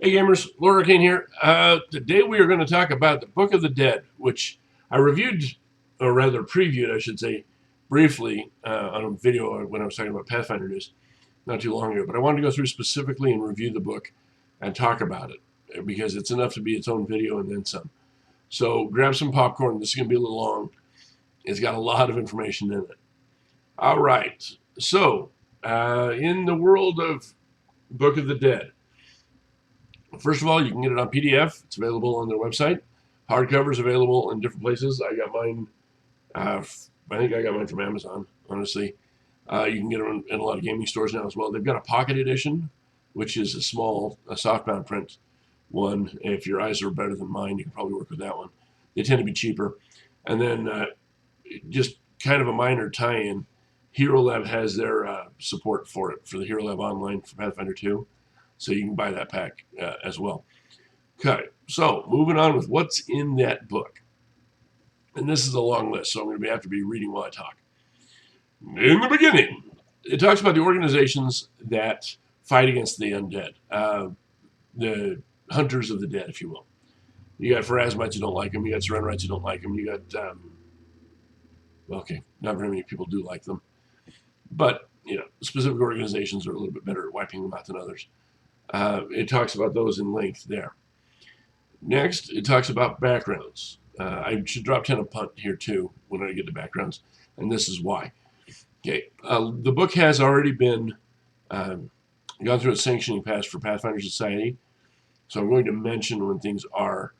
Hey gamers, Laura Kane here. Today we are going to talk about the Book of the Dead, which I reviewed, or rather previewed, I should say, briefly on a video when I was talking about Pathfinder news not too long ago. But I wanted to go through specifically and review the book and talk about it because it's enough to be its own video and then some. So grab some popcorn. This is going to be a little long. It's got a lot of information in it. All right. So in the world of Book of the Dead, first of all, you can get it on PDF. It's available on their website. Hardcover is available in different places. I got mine. I think I got mine from Amazon. Honestly, you can get them in a lot of gaming stores now as well. They've got a pocket edition, which is a softbound print one. If your eyes are better than mine, you can probably work with that one. They tend to be cheaper. And then just kind of a minor tie-in. Hero Lab has their support for it for the Hero Lab Online for Pathfinder 2. So you can buy that pack as well. Okay, so moving on with what's in that book. And this is a long list, so I'm going to have to be reading while I talk. In the beginning, it talks about the organizations that fight against the undead. The hunters of the dead, if you will. You got Pharasmites who don't like them. You got Serenrites who don't like them. You got, okay, not very many people do like them. But, specific organizations are a little bit better at wiping them out than others. It talks about those in length there. Next, it talks about backgrounds. I should drop 10 a punt here too when I get to backgrounds, and this is why. Okay, the book has already been gone through a sanctioning pass for Pathfinder Society, so I'm going to mention when things are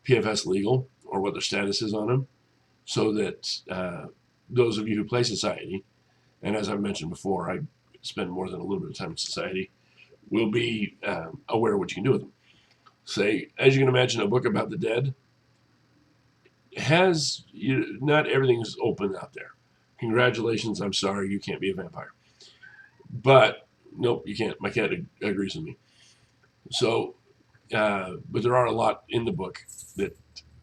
PFS legal or what their status is on them, so that those of you who play Society, and as I've mentioned before, I spend more than a little bit of time in Society, will be aware of what you can do with them. Say, as you can imagine, a book about the dead has, not everything is open out there. Congratulations, I'm sorry, you can't be a vampire. But, nope, you can't. My cat agrees with me. So, but there are a lot in the book that,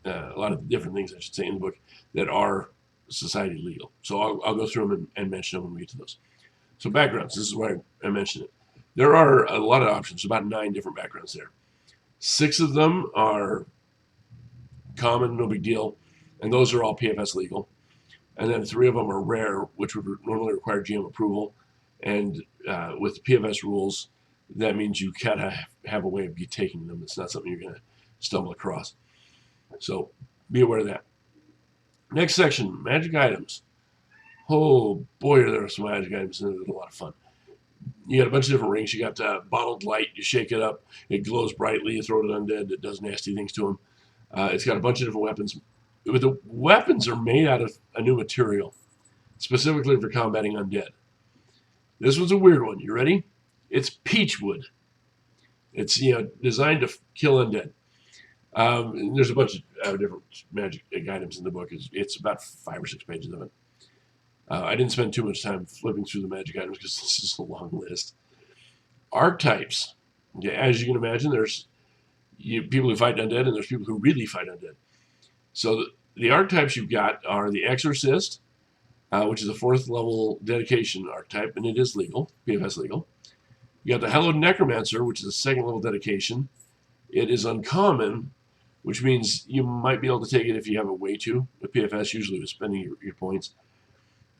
a lot of different things, I should say, in the book that are society legal. So I'll go through them and mention them when we get to those. So backgrounds, this is where I mentioned it. There are a lot of options, about 9 different backgrounds there. 6 of them are common, no big deal, and those are all PFS legal. And then 3 of them are rare, which would normally require GM approval. And with PFS rules, that means you gotta have a way of taking them. It's not something you're gonna stumble across. So be aware of that. Next section, magic items. Oh boy, there are some magic items in there that are a lot of fun. You got a bunch of different rings. You got bottled light. You shake it up. It glows brightly. You throw it at undead. It does nasty things to them. It's got a bunch of different weapons. But the weapons are made out of a new material, specifically for combating undead. This one's a weird one. You ready? It's peach wood. It's designed to kill undead. There's a bunch of different magic items in the book. It's about 5 or 6 pages of it. I didn't spend too much time flipping through the magic items because this is a long list. Archetypes. Okay, as you can imagine, there's people who fight undead and there's people who really fight undead. So the archetypes you've got are the Exorcist, which is a 4th level dedication archetype, and it is legal, PFS legal. You got the Hallowed Necromancer, which is a 2nd level dedication. It is uncommon, which means you might be able to take it if you have a way to. The PFS, usually with spending your points.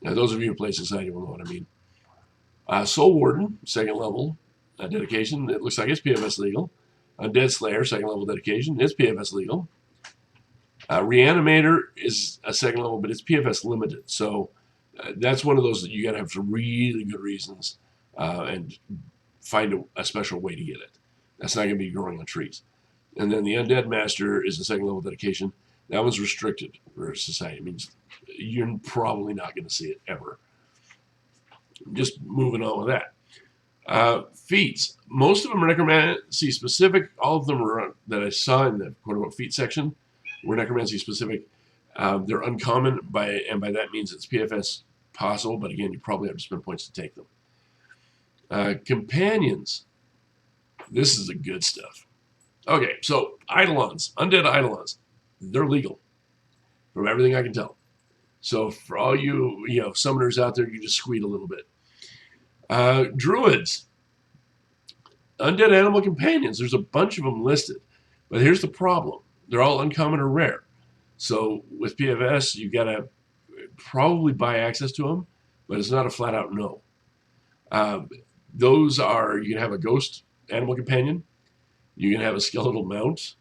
Now, those of you who play Society will know what I mean. Soul Warden, 2nd level dedication. It looks like it's PFS legal. Undead Slayer, 2nd level dedication. It's PFS legal. Reanimator is a 2nd level, but it's PFS limited. So that's one of those that you got to have some really good reasons and find a special way to get it. That's not going to be growing on trees. And then the Undead Master is a 2nd level dedication. That one's restricted for Society. It means you're probably not going to see it ever. Just moving on with that. Feats. Most of them are necromancy specific. All of them are that I saw in the quote-unquote feat section were necromancy specific. They're uncommon, and by that means it's PFS possible, but again, you probably have to spend points to take them. Companions. This is the good stuff. Okay, so Eidolons, undead Eidolons, they're legal, from everything I can tell. So for all you summoners out there, you just squeak a little bit. Druids, Undead animal companions, there's a bunch of them listed. But here's the problem. They're all uncommon or rare. So with PFS, you got to probably buy access to them, but it's not a flat out no. Those are, you can have a ghost animal companion, you can have a skeletal mount,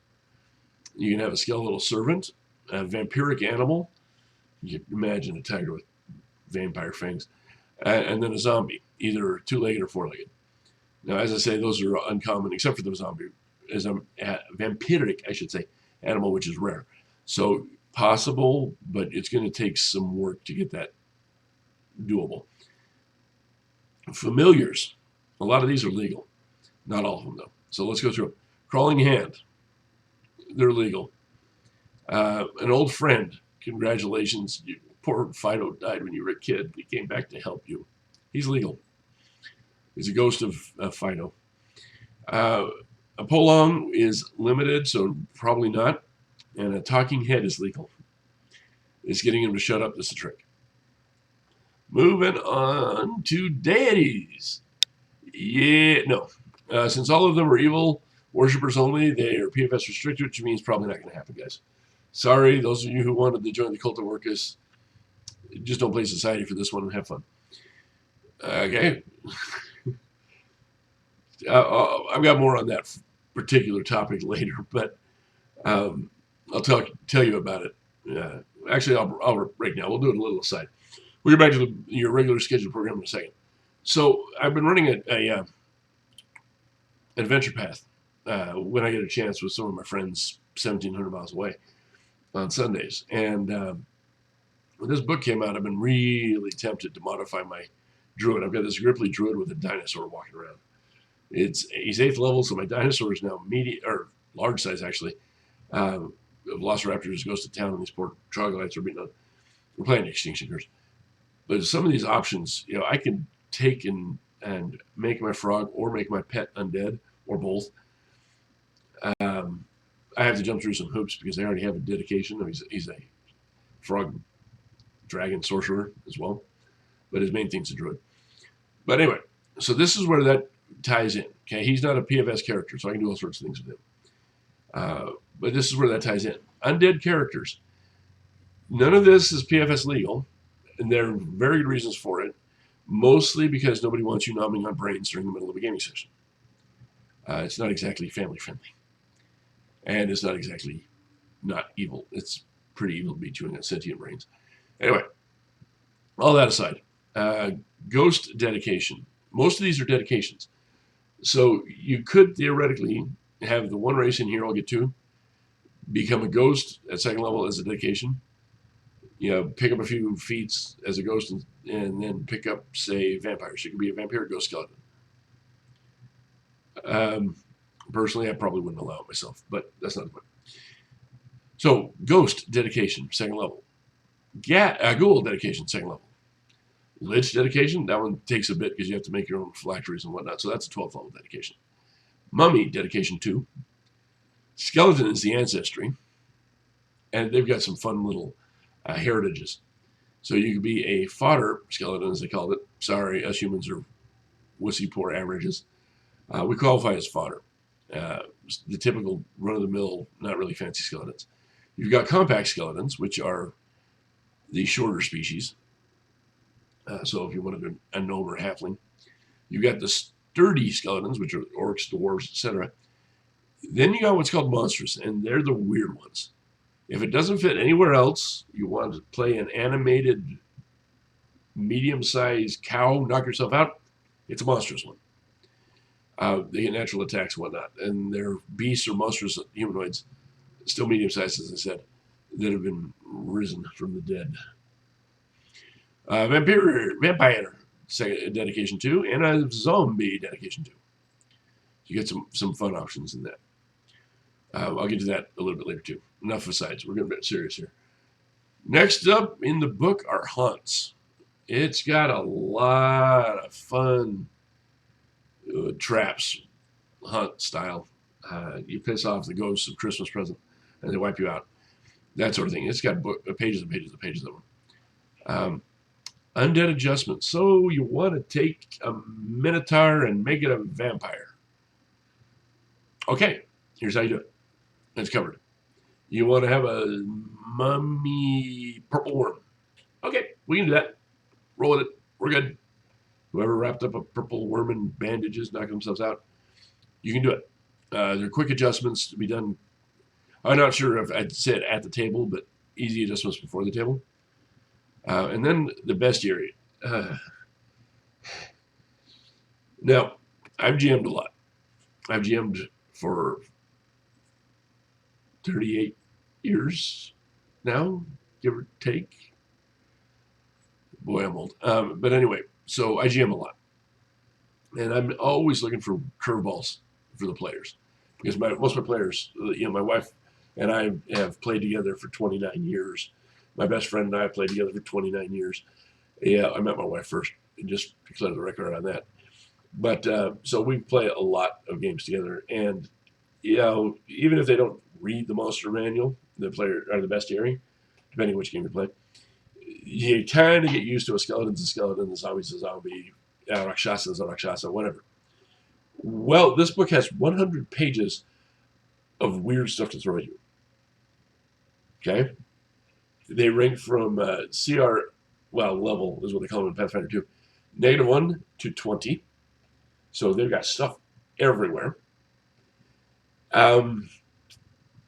you can have a skeletal servant, a vampiric animal, you can imagine a tiger with vampire fangs, and then a zombie, either two-legged or four-legged. Now, as I say, those are uncommon, except for the zombie, as a vampiric, I should say, animal, which is rare. So possible, but it's going to take some work to get that doable. Familiars, a lot of these are legal. Not all of them, though. So let's go through them. Crawling hand, they're legal. An old friend, congratulations. Poor Fido died when you were a kid. He came back to help you. He's legal. He's a ghost of Fido. A Polong is limited, so probably not. And a talking head is legal. It's getting him to shut up that's the trick. Moving on to deities. Yeah, no. Since all of them are evil worshippers only, they are PFS restricted, which means probably not going to happen, guys. Sorry, those of you who wanted to join the Cult of Orcus, just don't play society for this one and have fun. Okay. I've got more on that particular topic later, but I'll tell you about it. Actually, I'll right now. We'll do it a little aside. We'll get back to your regular scheduled program in a second. So I've been running a adventure path when I get a chance with some of my friends 1,700 miles away on Sundays. And when this book came out, I've been really tempted to modify my druid. I've got this Gripply druid with a dinosaur walking around. He's 8th level, so my dinosaur is now medium or large size actually. Velociraptors goes to town, and these poor troglodytes are being done. We're playing Extinction Curse. But some of these options, I can take and make my frog or make my pet undead or both. I have to jump through some hoops because I already have a dedication. He's a frog dragon sorcerer as well, but his main thing's a druid. But anyway, so this is where that ties in. Okay, he's not a PFS character, so I can do all sorts of things with him. But this is where that ties in. Undead characters. None of this is PFS legal, and there are very good reasons for it. Mostly because nobody wants you nomming on brains during the middle of a gaming session. It's not exactly family friendly. And it's not exactly not evil. It's pretty evil to be chewing on sentient brains. Anyway, all that aside, ghost dedication. Most of these are dedications. So you could theoretically have the one race in here, I'll get to, become a ghost at 2nd level as a dedication. Pick up a few feats as a ghost and then pick up, say, vampires. You could be a vampire ghost skeleton. Personally, I probably wouldn't allow it myself, but that's not the point. So, ghost dedication, 2nd level. Ghoul dedication, 2nd level. Lich dedication, that one takes a bit because you have to make your own phylacteries and whatnot, so that's a 12th level dedication. Mummy dedication 2. Skeleton is the ancestry, and they've got some fun little heritages. So you could be a fodder skeleton, as they called it. Sorry, us humans are wussy poor averages. We qualify as fodder. The typical run-of-the-mill, not really fancy skeletons. You've got compact skeletons, which are the shorter species. So if you want to do a gnome or a halfling. You've got the sturdy skeletons, which are orcs, dwarves, etc. Then you got what's called monstrous, and they're the weird ones. If it doesn't fit anywhere else, you want to play an animated, medium-sized cow, knock yourself out, it's a monstrous one. They get natural attacks and whatnot, and they're beasts or monstrous humanoids, still medium-sized, as I said, that have been risen from the dead. Vampire dedication 2, and a zombie dedication 2. You get some fun options in that. I'll get to that a little bit later too. Enough asides. We're getting a bit serious here. Next up in the book are haunts. It's got a lot of fun traps, hunt style. You piss off the ghosts of Christmas present, and they wipe you out. That sort of thing. It's got pages and pages and pages of them. Undead adjustments. So you want to take a minotaur and make it a vampire. Okay, here's how you do it. It's covered. You want to have a mummy purple worm. Okay, we can do that. Roll with it. We're good. Whoever wrapped up a purple worm in bandages, knocking themselves out, you can do it. There are quick adjustments to be done. I'm not sure if I'd say it at the table, but easy adjustments before the table. And then the bestiary. Now, I've GM'd a lot. I've GM'd for 38 years now, give or take. Boy, I'm old. But anyway, so I GM a lot. And I'm always looking for curveballs for the players. Because most of my players, my wife and I have played together for 29 years. My best friend and I have played together for 29 years. Yeah, I met my wife first, and just to clear the record on that. But so we play a lot of games together. And, even if they don't read the monster manual, the player or the bestiary, depending on which game you play, you kind of get used to a skeleton's a skeleton, the zombie's a zombie, Rakshasa's a Rakshasa, whatever. Well, this book has 100 pages of weird stuff to throw at you. Okay? They rank from CR, level is what they call them in Pathfinder 2, -1 to 20. So they've got stuff everywhere.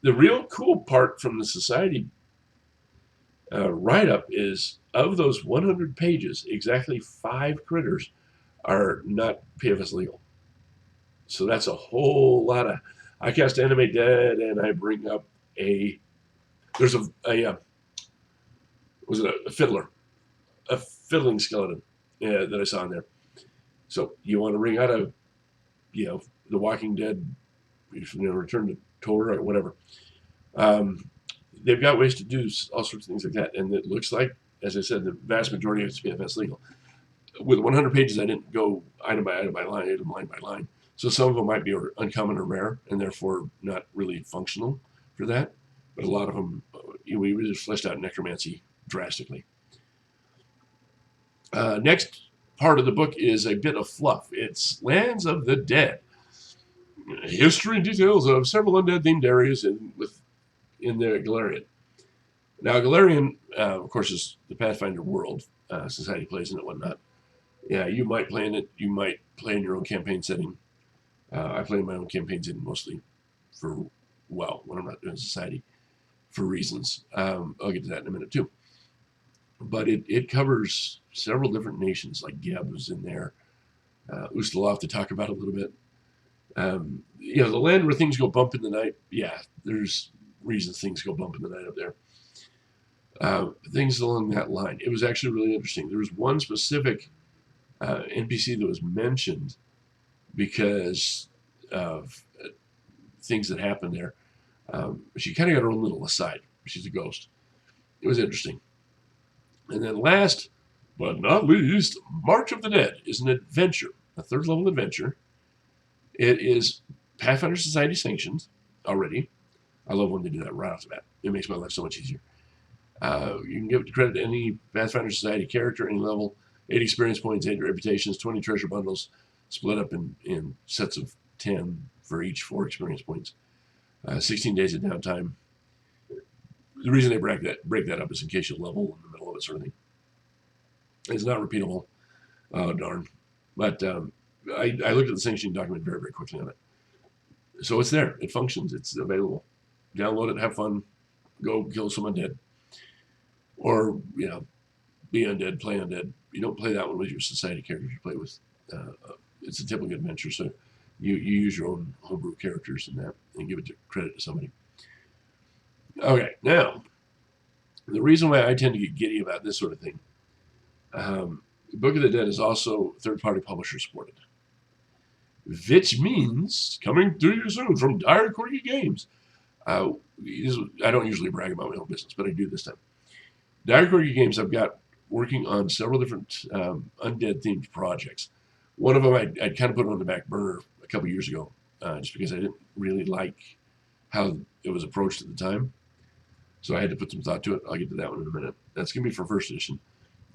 The real cool part from the Society write-up is, of those 100 pages, exactly 5 critters are not PFS legal. So that's a whole lot of. I cast Animate Dead, and I bring up there's a fiddler, a fiddling skeleton that I saw in there. So you want to ring out The Walking Dead, Return to Torah or whatever. They've got ways to do all sorts of things like that, and it looks like, as I said, the vast majority of it's PFS legal. With 100 pages, I didn't go item by item by line, line by line. So some of them might be uncommon or rare, and therefore not really functional for that. But a lot of them, we really fleshed out necromancy drastically. Next part of the book is a bit of fluff. It's Lands of the Dead. History and details of several undead-themed areas in the Galarian. Now, Galarian, of course, is the Pathfinder world. Society plays in it, whatnot. Yeah, you might play in it. You might play in your own campaign setting. I play in my own campaign setting mostly when I'm not doing Society, for reasons. I'll get to that in a minute, too. But it covers several different nations, like Geb is in there. Ustalav to talk about a little bit. The land where things go bump in the night, there's reasons things go bump in the night up there. Things along that line. It was actually really interesting. There was one specific NPC that was mentioned because of things that happened there. She kind of got her own little aside. She's a ghost. It was interesting. And then last but not least, March of the Dead is an adventure, a 3rd level adventure. It is Pathfinder Society sanctioned already. I love when they do that right off the bat. It makes my life so much easier. You can give credit to any Pathfinder Society character, any level, 8 experience points, 8 reputations, 20 treasure bundles, split up in sets of 10 for each 4 experience points. 16 days of downtime. The reason they break that up is in case you level in the middle of it, sort of thing. It's not repeatable. Oh, darn. But I looked at the sanctioning document very, very quickly on it. So it's there. It functions. It's available. Download it. Have fun. Go kill some undead. Or, be undead, play undead. You don't play that one with your Society characters. You play with, it's a typical adventure, so you use your own homebrew characters in that and give it credit to somebody. Okay, now, the reason why I tend to get giddy about this sort of thing, Book of the Dead is also third-party publisher supported, which means coming to you soon from Dire Corgi Games. I don't usually brag about my own business, but I do this time. Dire Corgi Games, I've got working on several different undead-themed projects. One of them I'd kind of put on the back burner a couple years ago, just because I didn't really like how it was approached at the time. So I had to put some thought to it. I'll get to that one in a minute. That's going to be for 1st edition.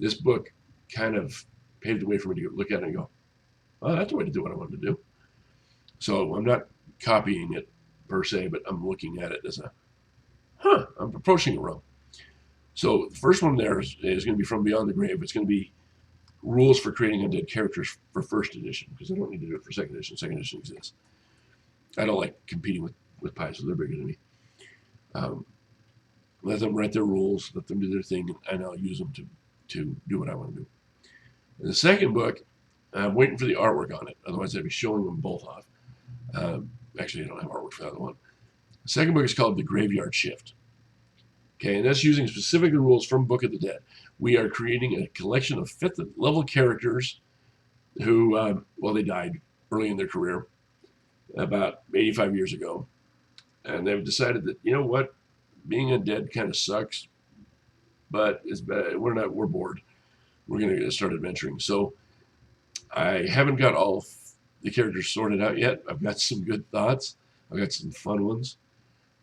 This book kind of paved the way for me to look at it and go, oh, that's the way to do what I wanted to do. So I'm not copying it per se, but I'm looking at it as I'm approaching it wrong. So the first one there is going to be From Beyond the Grave. It's going to be rules for creating undead characters for first edition, because I don't need to do it for second edition. Second edition exists. I don't like competing with Paizo. They're bigger than me. Let them write their rules, let them do their thing, and I'll use them to do what I want to do. In the second book, I'm waiting for the artwork on it. Otherwise, I'd be showing them both off. Actually, I don't have artwork for that one. The second book is called The Graveyard Shift. Okay, and that's using specific rules from Book of the Dead. We are creating a collection of 5th level characters who, they died early in their career, about 85 years ago. And they've decided that, you know what, being undead kind of sucks, but it's bad. We're bored. We're going to start adventuring. So I haven't got all the characters sorted out yet. I've got some good thoughts. I've got some fun ones.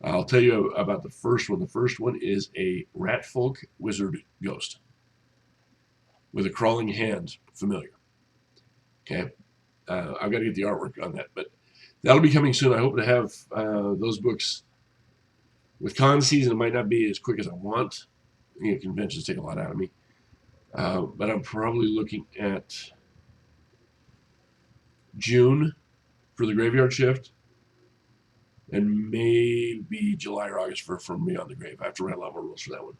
I'll tell you about the first one. The first one is a rat folk wizard ghost with a crawling hand familiar. Okay. I've got to get the artwork on that, but that'll be coming soon. I hope to have those books. With con season, it might not be as quick as I want. Conventions take a lot out of me. But I'm probably looking at June for the Graveyard Shift, and maybe July or August for From Beyond the Grave. I have to write a lot more rules for that one.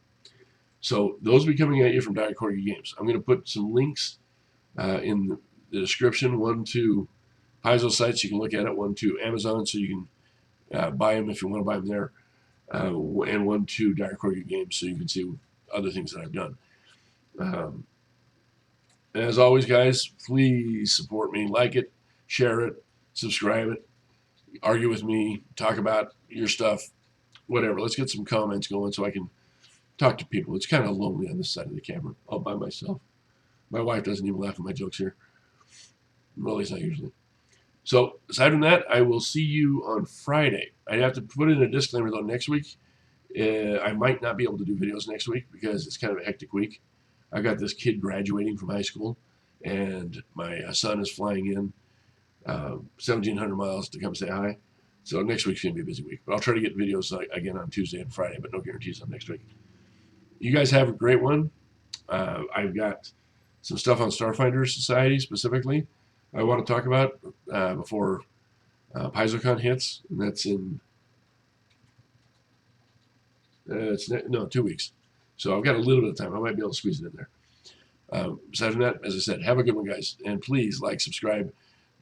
So those will be coming at you from Dire Corgi Games. I'm going to put some links in the description. One to Paizo sites, you can look at it. One to Amazon, so you can buy them if you want to buy them there. And one to Dire Corgi Games, so you can see other things that I've done. As always, guys, please support me. Like it, share it, subscribe it, argue with me, talk about your stuff, whatever. Let's get some comments going so I can talk to people. It's kind of lonely on this side of the camera, all by myself. My wife doesn't even laugh at my jokes here. Well, at least not usually. So, aside from that, I will see you on Friday. I have to put in a disclaimer, though, next week. I might not be able to do videos next week because it's kind of a hectic week. I got this kid graduating from high school, and my son is flying in 1,700 miles to come say hi. So next week's going to be a busy week. But I'll try to get videos again on Tuesday and Friday, but no guarantees on next week. You guys have a great one. I've got some stuff on Starfinder Society specifically I want to talk about before PaizoCon hits, and that's in 2 weeks. So I've got a little bit of time. I might be able to squeeze it in there. Aside from that, as I said, have a good one, guys, and please like, subscribe,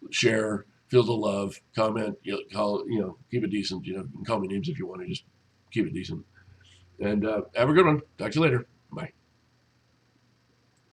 share, feel the love, comment. Keep it decent. You can call me names if you want to. Just keep it decent. And have a good one. Talk to you later. Bye.